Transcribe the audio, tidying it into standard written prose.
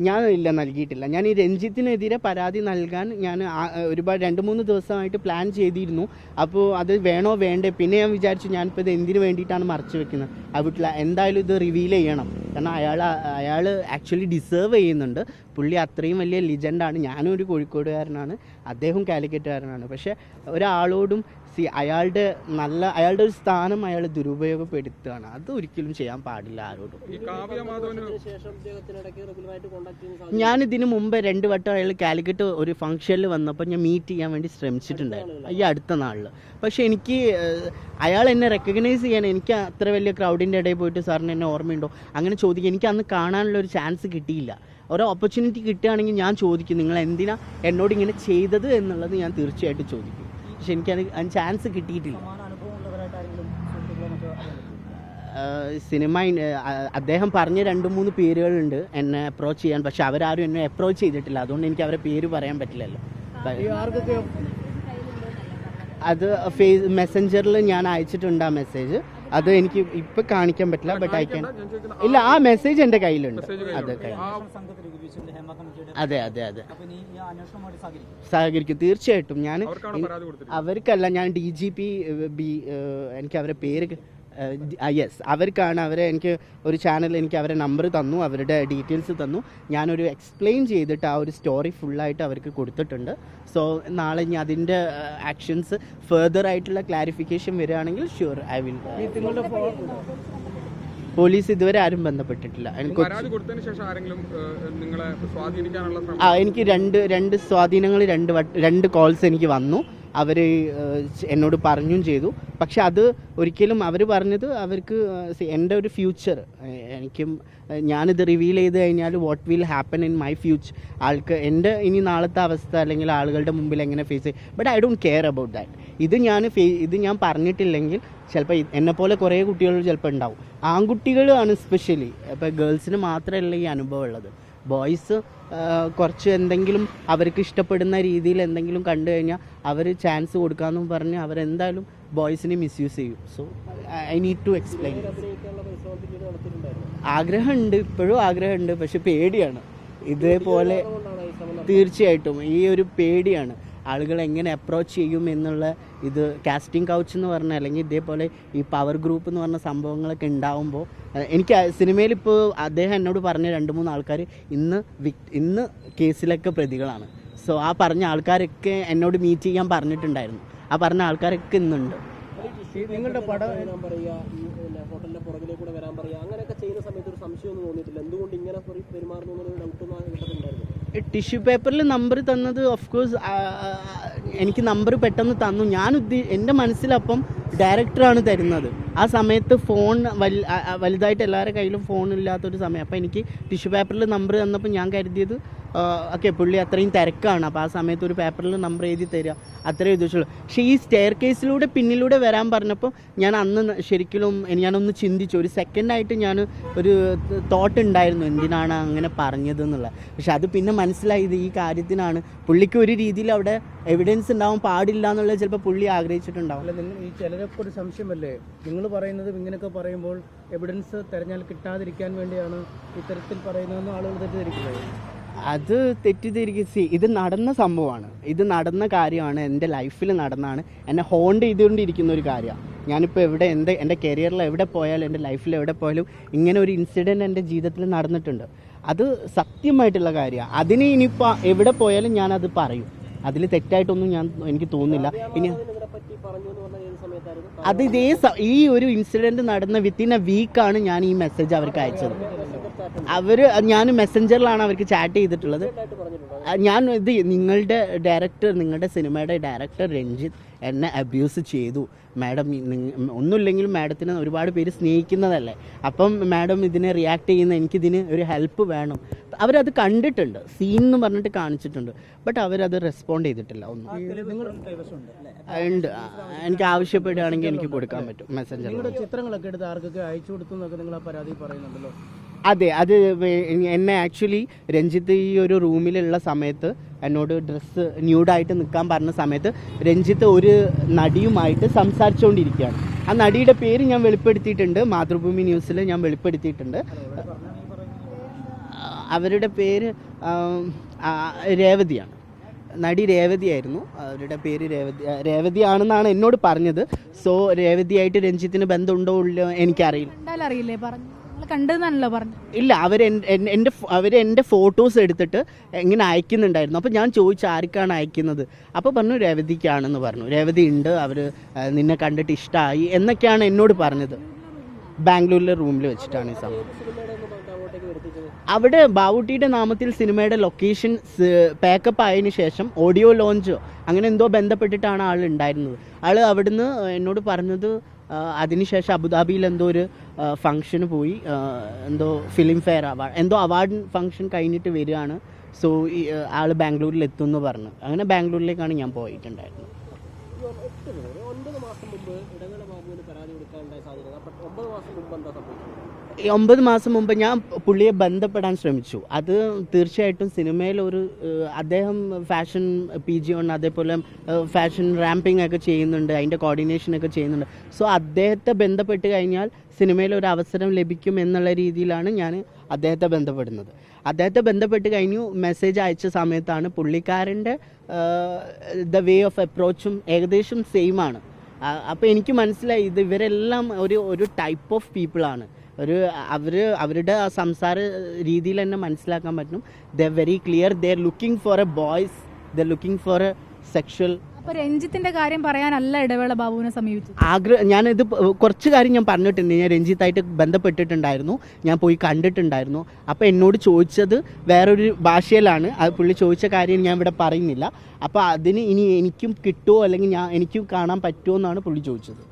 ഞാൻ ഇല്ല, നൽകിയിട്ടില്ല. ഞാൻ ഈ രഞ്ജിത്തിനെതിരെ പരാതി നൽകാൻ ഞാൻ ഒരുപാട് 2-3 ദിവസമായിട്ട് പ്ലാൻ ചെയ്തിരുന്നു. അപ്പോൾ അത് വേണോ വേണ്ടേ, പിന്നെ ഞാൻ വിചാരിച്ചു ഞാനിപ്പോൾ ഇത് എന്തിനു വേണ്ടിയിട്ടാണ് മറച്ചു വെക്കുന്നത്, വീട്ടിൽ എന്തായാലും ഇത് റിവീൽ ചെയ്യണം. കാരണം അയാൾ ആക്ച്വലി ഡിസേർവ് ചെയ്യുന്നുണ്ട്. പുള്ളി അത്രയും വലിയ ലിജൻഡാണ്. ഞാനും ഒരു കോഴിക്കോടുകാരനാണ്, അദ്ദേഹം കാലിക്കറ്റുകാരനാണ്. പക്ഷേ ഒരാളോടും അയാളുടെ ഒരു സ്ഥാനം അയാൾ ദുരുപയോഗപ്പെടുത്തുകയാണ്. അത് ഒരിക്കലും ചെയ്യാൻ പാടില്ല ആരോടും. ഞാനിതിനു മുമ്പ് 2 വട്ടം അയാൾ കാലിക്കറ്റ് ഒരു ഫംഗ്ഷനിൽ വന്നപ്പോൾ ഞാൻ മീറ്റ് ചെയ്യാൻ വേണ്ടി ശ്രമിച്ചിട്ടുണ്ടായിരുന്നു ഈ അടുത്ത നാളിൽ. പക്ഷേ എനിക്ക് അയാൾ എന്നെ റെക്കഗ്നൈസ് ചെയ്യാൻ, എനിക്ക് അത്ര വലിയ ക്രൗഡിൻ്റെ ഇടയിൽ പോയിട്ട് സാറിന് എന്നെ ഓർമ്മയുണ്ടോ അങ്ങനെ ചോദിക്കുക, എനിക്ക് അന്ന് കാണാനുള്ള ഒരു ചാൻസ് കിട്ടിയില്ല. ഓരോ ഓപ്പർച്യൂണിറ്റി കിട്ടുകയാണെങ്കിൽ ഞാൻ ചോദിക്കും, നിങ്ങൾ എന്തിനാ എന്നോട് ഇങ്ങനെ ചെയ്തത് എന്നുള്ളത് ഞാൻ തീർച്ചയായിട്ടും ചോദിക്കും. പക്ഷെ എനിക്കത് ചാൻസ് കിട്ടിയിട്ടില്ല. സിനിമ അദ്ദേഹം പറഞ്ഞ 2-3 പേരുകളുണ്ട് എന്നെ അപ്രോച്ച് ചെയ്യാൻ, പക്ഷെ അവരാരും എന്നെ അപ്രോച്ച് ചെയ്തിട്ടില്ല. അതുകൊണ്ട് എനിക്ക് അവരെ പേര് പറയാൻ പറ്റില്ലല്ലോ. അത് മെസ്സഞ്ചറിൽ ഞാൻ അയച്ചിട്ടുണ്ട് ആ മെസ്സേജ്. അത് എനിക്ക് ഇപ്പം കാണിക്കാൻ പറ്റില്ല, ബട്ട് അയക്കാൻ ഇല്ല. ആ മെസ്സേജ് എൻ്റെ കയ്യിലുണ്ട്. അതെ അതെ അതെ സഹകരിക്കും തീർച്ചയായിട്ടും. ഞാൻ അവർക്കല്ല, ഞാൻ DGP എനിക്ക് അവരെ പേര് യെസ് അവർക്കാണ്. എനിക്ക് ഒരു ചാനൽ എനിക്ക് അവരെ നമ്പർ തന്നു, അവരുടെ ഡീറ്റെയിൽസ് തന്നു. ഞാനൊരു എക്സ്പ്ലെയിൻ ചെയ്തിട്ട് ആ ഒരു സ്റ്റോറി ഫുള്ളായിട്ട് അവർക്ക് കൊടുത്തിട്ടുണ്ട്. സോ നാളെ ഇനി അതിൻ്റെ ആക്ഷൻസ് ഫെർദർ ആയിട്ടുള്ള ക്ലാരിഫിക്കേഷൻ വരികയാണെങ്കിൽ ഷുവർ ഐ വിൽ. പോലീസ് ഇതുവരെ ആരും ബന്ധപ്പെട്ടിട്ടില്ല. എനിക്ക് രണ്ട് സ്വാധീനങ്ങൾ 2 കോൾസ് എനിക്ക് വന്നു. അവർ എന്നോട് പറഞ്ഞും ചെയ്തു. പക്ഷെ അത് ഒരിക്കലും അവർ പറഞ്ഞത് അവർക്ക് എൻ്റെ ഒരു ഫ്യൂച്ചർ, ഞാനിത് റിവീൽ ചെയ്ത് കഴിഞ്ഞാൽ what will happen in my future, എൻ്റെ ഇനി നാളത്തെ അവസ്ഥ അല്ലെങ്കിൽ ആളുകളുടെ മുമ്പിൽ എങ്ങനെ ഫേസ് ചെയ്യും. But I don't care about that. ഇത് ഞാൻ പറഞ്ഞിട്ടില്ലെങ്കിൽ ചിലപ്പോൾ എന്നെപ്പോലെ കുറേ കുട്ടികൾ ചിലപ്പോൾ ഉണ്ടാവും. ആൺകുട്ടികളാണ് സ്പെഷ്യലി, ഇപ്പോൾ ഗേൾസിന് മാത്രമല്ല ഈ അനുഭവം ഉള്ളത്. ബോയ്സ് കുറച്ച് എന്തെങ്കിലും അവർക്ക് ഇഷ്ടപ്പെടുന്ന രീതിയിൽ എന്തെങ്കിലും കണ്ടു കഴിഞ്ഞാൽ അവർ ചാൻസ് കൊടുക്കാമെന്നും പറഞ്ഞ് അവരെന്തായാലും ബോയ്സിനെ മിസ്യൂസ് ചെയ്യും. So I need to explain. ആഗ്രഹമുണ്ട്, ഇപ്പോഴും ആഗ്രഹമുണ്ട്, പക്ഷെ പേടിയാണ്. ഇതേപോലെ തീർച്ചയായിട്ടും ഈ ഒരു പേടിയാണ്, ആളുകൾ എങ്ങനെ അപ്രോച്ച് ചെയ്യും എന്നുള്ള. ഇത് കാസ്റ്റിംഗ് കൗച്ച് എന്ന് പറഞ്ഞാൽ അല്ലെങ്കിൽ ഇതേപോലെ ഈ പവർ ഗ്രൂപ്പ് എന്ന് പറഞ്ഞ സംഭവങ്ങളൊക്കെ ഉണ്ടാവുമ്പോൾ എനിക്ക് സിനിമയിൽ ഇപ്പോൾ അദ്ദേഹം എന്നോട് പറഞ്ഞ 2-3 ആൾക്കാർ ഇന്ന് കേസിലൊക്കെ പ്രതികളാണ്. സോ ആ പറഞ്ഞ ആൾക്കാരൊക്കെ എന്നോട് മീറ്റ് ചെയ്യാൻ പറഞ്ഞിട്ടുണ്ടായിരുന്നു. ആ പറഞ്ഞ ആൾക്കാരൊക്കെ ഇന്നുണ്ട്. നിങ്ങളുടെ പടം വരാൻ പറയുക, ഹോട്ടലിന്റെ പുറകിലേക്കൂടെ വരാൻ പറയുക, അങ്ങനെയൊക്കെ ചെയ്യുന്ന സമയത്ത് ഒരു സംശയമൊന്നും തോന്നിയിട്ടില്ല? എന്തുകൊണ്ട് ഇങ്ങനെ പെരുമാറുന്നു എന്നൊരു ഡൗട്ടൊന്നും കിട്ടുന്നുണ്ടായിരുന്നു? ടിഷ്യൂ പേപ്പറിൽ നമ്പർ തന്നത് ഓഫ്കോഴ്സ് എനിക്ക് നമ്പർ പെട്ടെന്ന് തന്നു. എൻ്റെ മനസ്സിലപ്പം ഡയറക്ടറാണ് തരുന്നത്. ആ സമയത്ത് ഫോൺ വലുതായിട്ട് എല്ലാവരുടെ കയ്യിലും ഫോൺ ഇല്ലാത്തൊരു സമയം. അപ്പോൾ എനിക്ക് ടിഷ്യൂ പേപ്പറിൽ നമ്പർ തന്നപ്പോൾ ഞാൻ കരുതിയത് ഓക്കെ പുള്ളി അത്രയും തിരക്കാണ്, അപ്പോൾ ആ സമയത്ത് ഒരു പേപ്പറിൽ നമ്പർ എഴുതി തരിക, അത്രയും ഉദ്ദേശമുള്ളൂ. പക്ഷേ ഈ സ്റ്റെയർ കേസിലൂടെ പിന്നിലൂടെ വരാൻ പറഞ്ഞപ്പോൾ ഞാൻ അന്ന് ശരിക്കും ഞാനൊന്ന് ചിന്തിച്ചു. ഒരു സെക്കൻഡായിട്ട് ഞാൻ ഒരു തോട്ട് ഉണ്ടായിരുന്നു എന്തിനാണ് അങ്ങനെ പറഞ്ഞത് എന്നുള്ളത്. പക്ഷെ അത് പിന്നെ മനസ്സിലായത് ഈ കാര്യത്തിനാണ്. പുള്ളിക്ക് ഒരു രീതിയിൽ അവിടെ എവിഡൻസ് ഉണ്ടാവാൻ പാടില്ല എന്നുള്ളത് ചിലപ്പോൾ പുള്ളി ആഗ്രഹിച്ചിട്ടുണ്ടാവും. ഈ ചിലരൊക്കെ ഒരു സംശയമല്ലേ, നിങ്ങൾ പറയുന്നത് ഇങ്ങനെയൊക്കെ പറയുമ്പോൾ എവിഡൻസ് തിരഞ്ഞാൽ കിട്ടാതിരിക്കാൻ വേണ്ടിയാണ് ഇത്തരത്തിൽ പറയുന്നതെന്ന് ആളുകൾ തെറ്റിദ്ധരിക്കുന്നത്. അത് തെറ്റിദ്ധരിക്കുക. ഇത് നടന്ന സംഭവമാണ്, ഇത് നടന്ന കാര്യമാണ്, എൻ്റെ ലൈഫിൽ നടന്നാണ്, എന്നെ ഹോണ്ട് ചെയ്തുകൊണ്ടിരിക്കുന്ന ഒരു കാര്യമാണ്. ഞാനിപ്പോൾ എൻ്റെ കരിയറിൽ എവിടെ പോയാലും എൻ്റെ ലൈഫിൽ എവിടെ പോയാലും ഇങ്ങനെ ഒരു ഇൻസിഡൻറ്റ് എൻ്റെ ജീവിതത്തിൽ നടന്നിട്ടുണ്ട്. അത് സത്യമായിട്ടുള്ള കാര്യമാണ്. അതിന് ഇനിയിപ്പോൾ എവിടെ പോയാലും ഞാനത് പറയും. അതിൽ തെറ്റായിട്ടൊന്നും എനിക്ക് തോന്നുന്നില്ല. ഇനി അത് ഈ ഒരു ഇൻസിഡൻറ്റ് നടന്ന വിത്തിൻ എ വീക്കാണ് ഞാൻ ഈ മെസ്സേജ് അവർക്ക് അയച്ചത്. ഞാൻ മെസ്സഞ്ചറിലാണ് അവർക്ക് ചാറ്റ് ചെയ്തിട്ടുള്ളത്. നിങ്ങളുടെ സിനിമയുടെ ഡയറക്ടർ രഞ്ജിത്ത് എന്നെ അബ്യൂസ് ചെയ്തു മാഡം. ഒന്നുമില്ലെങ്കിലും മാഡത്തിന് ഒരുപാട് പേര് സ്നേഹിക്കുന്നതല്ലേ, അപ്പം മാഡം ഇതിനെ റിയാക്ട് ചെയ്യുന്ന എനിക്കിതിന് ഒരു ഹെൽപ്പ് വേണം. അവരത് കണ്ടിട്ടുണ്ട്, സീൻ എന്ന് പറഞ്ഞിട്ട് കാണിച്ചിട്ടുണ്ട്, ബട്ട് അവരത് റെസ്പോണ്ട് ചെയ്തിട്ടില്ല. ഒന്നും ഉണ്ട്. എനിക്ക് ആവശ്യപ്പെടുകയാണെങ്കിൽ എനിക്ക് കൊടുക്കാൻ പറ്റും മെസ്സഞ്ചറിൽ. ചിത്രങ്ങളൊക്കെ എടുത്ത് ആർക്കൊക്കെ അയച്ചു കൊടുത്തു എന്നൊക്കെ നിങ്ങൾ ആ പരാതി പറയുന്നുണ്ടല്ലോ. അതെ, അത് എന്നെ ആക്ച്വലി രഞ്ജിത്ത് ഈ ഒരു റൂമിലുള്ള സമയത്ത് എന്നോട് ഡ്രസ്സ് ന്യൂഡായിട്ട് നിൽക്കാൻ പറഞ്ഞ സമയത്ത് രഞ്ജിത്ത് ഒരു നടിയുമായിട്ട് സംസാരിച്ചുകൊണ്ടിരിക്കുകയാണ്. ആ നടിയുടെ പേര് ഞാൻ വെളിപ്പെടുത്തിയിട്ടുണ്ട്, മാതൃഭൂമി ന്യൂസിൽ ഞാൻ വെളിപ്പെടുത്തിയിട്ടുണ്ട്. അവരുടെ പേര് രേവതിയാണ്. നടി രേവതിയായിരുന്നു. അവരുടെ പേര് രേവതിയാണെന്നാണ് എന്നോട് പറഞ്ഞത്. സോ രേവതിയായിട്ട് രഞ്ജിത്തിന് ബന്ധമുണ്ടോ ഇല്ലയോ എനിക്കറിയില്ല. ഇല്ല, എൻ്റെ ഫോട്ടോസ് എടുത്തിട്ട് ഇങ്ങനെ അയക്കുന്നുണ്ടായിരുന്നു. അപ്പോൾ ഞാൻ ചോദിച്ചു ആർക്കാണ് അയക്കുന്നത്. അപ്പോൾ പറഞ്ഞു രേവതിക്കാണെന്ന് പറഞ്ഞു. രേവതി ഉണ്ട്, അവർ നിന്നെ കണ്ടിട്ട് ഇഷ്ടമായി എന്നൊക്കെയാണ് എന്നോട് പറഞ്ഞത്. ബാംഗ്ലൂരിലെ റൂമിൽ വെച്ചിട്ടാണ് ഈ സംഭവം. അവിടെ ബാവുട്ടിയുടെ നാമത്തിൽ സിനിമയുടെ ലൊക്കേഷൻ പാക്കപ്പ് ആയതിനു ശേഷം ഓഡിയോ ലോഞ്ച് അങ്ങനെ എന്തോ ബന്ധപ്പെട്ടിട്ടാണ് ആൾ ഉണ്ടായിരുന്നത്. ആൾ അവിടുന്ന് എന്നോട് പറഞ്ഞത് അതിനുശേഷം അബുദാബിയിൽ എന്തോ ഒരു ഫംഗ്ഷന് പോയി, എന്തോ ഫിലിം ഫെയർ എന്തോ അവാർഡ് ഫംഗ്ഷൻ കഴിഞ്ഞിട്ട് വരികയാണ്. സോ ആൾ ബാംഗ്ലൂരിൽ എത്തുമെന്ന് പറഞ്ഞു. അങ്ങനെ ബാംഗ്ലൂരിലേക്കാണ് ഞാൻ പോയിട്ടുണ്ടായിരുന്നത്. 9 മാസം മുമ്പ് ഇടവേള ബാബുവിന് പരാതി കൊടുക്കാനുണ്ടായ സാധ്യത. 9 മാസം മുമ്പ് എന്താ സംഭവിച്ചത്? 9 മാസം മുമ്പ് ഞാൻ പുള്ളിയെ ബന്ധപ്പെടാൻ ശ്രമിച്ചു. അത് തീർച്ചയായിട്ടും സിനിമയിലൊരു അദ്ദേഹം ഫാഷൻ PG1 അതേപോലെ ഫാഷൻ റാമ്പിംഗ് ഒക്കെ ചെയ്യുന്നുണ്ട്, അതിൻ്റെ കോർഡിനേഷനൊക്കെ ചെയ്യുന്നുണ്ട്. സോ അദ്ദേഹത്തെ ബന്ധപ്പെട്ട് കഴിഞ്ഞാൽ സിനിമയിൽ ഒരു അവസരം ലഭിക്കും എന്നുള്ള രീതിയിലാണ് ഞാൻ അദ്ദേഹത്തെ ബന്ധപ്പെടുന്നത്. അദ്ദേഹത്തെ ബന്ധപ്പെട്ട് കഴിഞ്ഞു. മെസ്സേജ് അയച്ച സമയത്താണ് പുള്ളിക്കാരൻ്റെ ദ വേ ഓഫ് അപ്രോച്ചും ഏകദേശം സെയിം ആണ്. അപ്പോൾ എനിക്ക് മനസ്സിലായി ഇവരെല്ലാം ഒരു ടൈപ്പ് ഓഫ് പീപ്പിളാണ്. അവരുടെ ആ സംസാര രീതിയിൽ തന്നെ മനസ്സിലാക്കാൻ പറ്റും. ദേ very clear, they are looking for A boys, they looking for A sexual. അപ്പോൾ രഞ്ജിത്തിന്റെ കാര്യം പറയാനല്ല ഇടവേള ബാബുവിനെ സമീപിച്ചു. ഞാനിത് കുറച്ച് കാര്യം ഞാൻ പറഞ്ഞിട്ടുണ്ട്. ഞാൻ രഞ്ജിത്തായിട്ട് ബന്ധപ്പെട്ടിട്ടുണ്ടായിരുന്നു, ഞാൻ പോയി കണ്ടിട്ടുണ്ടായിരുന്നു. അപ്പോൾ എന്നോട് ചോദിച്ചത് വേറൊരു ഭാഷയിലാണ്. അത് പുള്ളി ചോദിച്ച കാര്യം ഞാൻ ഇവിടെ പറയുന്നില്ല. അപ്പോൾ അതിന് ഇനി എനിക്കും കിട്ടുമോ അല്ലെങ്കിൽ എനിക്കും കാണാൻ പറ്റുമോ എന്നാണ് പുള്ളി ചോദിച്ചത്.